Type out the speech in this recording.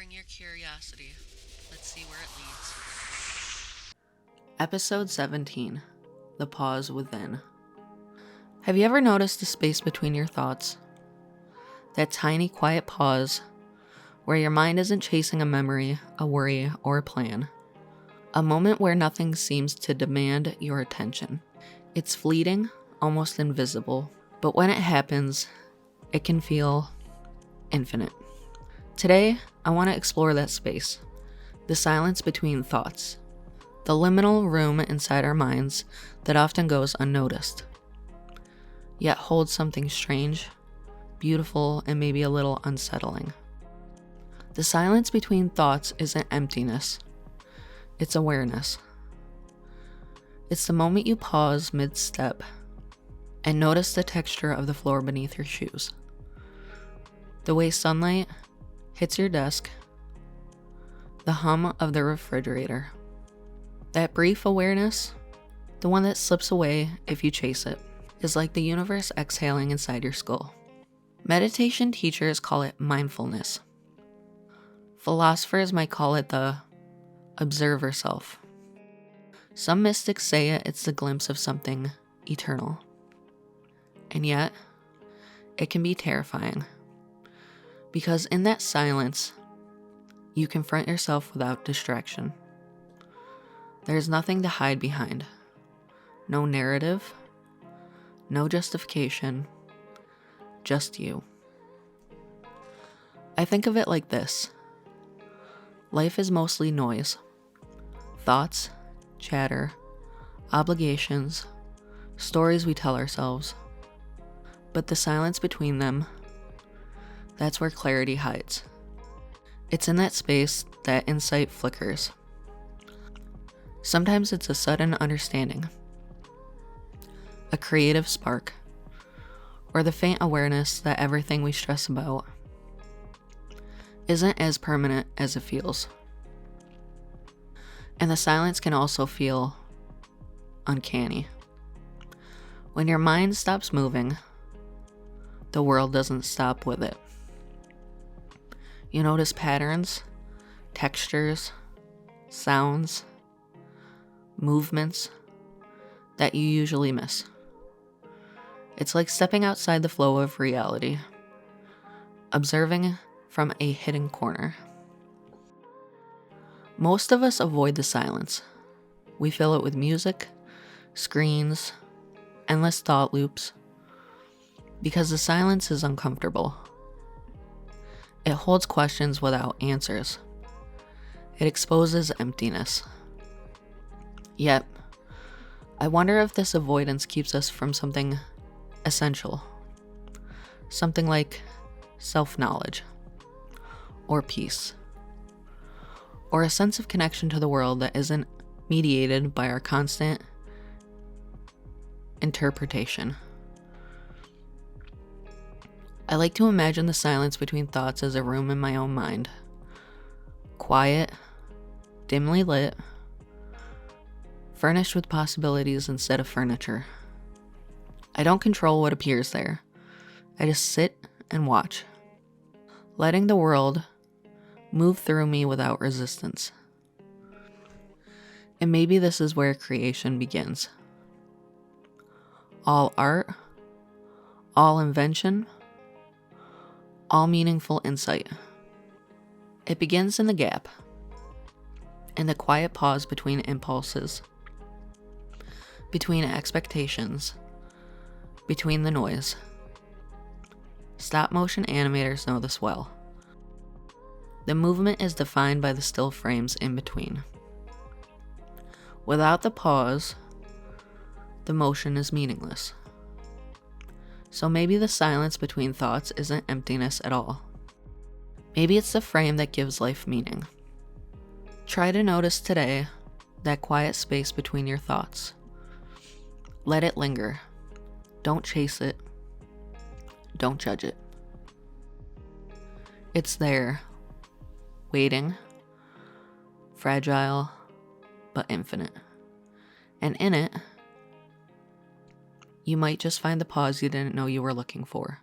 Bring your curiosity. Let's see where it leads. Episode 17, The Pause Within. Have you ever noticed the space between your thoughts? That tiny, quiet pause where your mind isn't chasing a memory, a worry, or a plan. A moment where nothing seems to demand your attention. It's fleeting, almost invisible, but when it happens, it can feel infinite. Today, I want to explore that space, the silence between thoughts, the liminal room inside our minds that often goes unnoticed, yet holds something strange, beautiful, and maybe a little unsettling. The silence between thoughts isn't emptiness, it's awareness. It's the moment you pause mid-step and notice the texture of the floor beneath your shoes, the way sunlight hits your desk, the hum of the refrigerator. That brief awareness, the one that slips away if you chase it, is like the universe exhaling inside your skull. Meditation teachers call it mindfulness. Philosophers might call it the observer self. Some mystics say it's the glimpse of something eternal. And yet, it can be terrifying. Because in that silence, you confront yourself without distraction. There's nothing to hide behind. No narrative, no justification, just you. I think of it like this. Life is mostly noise. Thoughts, chatter, obligations, stories we tell ourselves. But the silence between them, that's where clarity hides. It's in that space that insight flickers. Sometimes it's a sudden understanding, a creative spark, or the faint awareness that everything we stress about isn't as permanent as it feels. And the silence can also feel uncanny. When your mind stops moving, the world doesn't stop with it. You notice patterns, textures, sounds, movements that you usually miss. It's like stepping outside the flow of reality, observing from a hidden corner. Most of us avoid the silence. We fill it with music, screens, endless thought loops, because the silence is uncomfortable. It holds questions without answers. It exposes emptiness. Yet, I wonder if this avoidance keeps us from something essential. Something like self-knowledge, or peace, or a sense of connection to the world that isn't mediated by our constant interpretation. I like to imagine the silence between thoughts as a room in my own mind. Quiet, dimly lit, furnished with possibilities instead of furniture. I don't control what appears there. I just sit and watch, letting the world move through me without resistance. And maybe this is where creation begins. All art, all invention, all meaningful insight. It begins in the gap, in the quiet pause between impulses, between expectations, between the noise. Stop motion animators know this well. The movement is defined by the still frames in between. Without the pause, the motion is meaningless. So maybe the silence between thoughts isn't emptiness at all. Maybe it's the frame that gives life meaning. Try to notice today that quiet space between your thoughts. Let it linger. Don't chase it. Don't judge it. It's there, waiting, fragile, but infinite. And in it, you might just find the pause you didn't know you were looking for.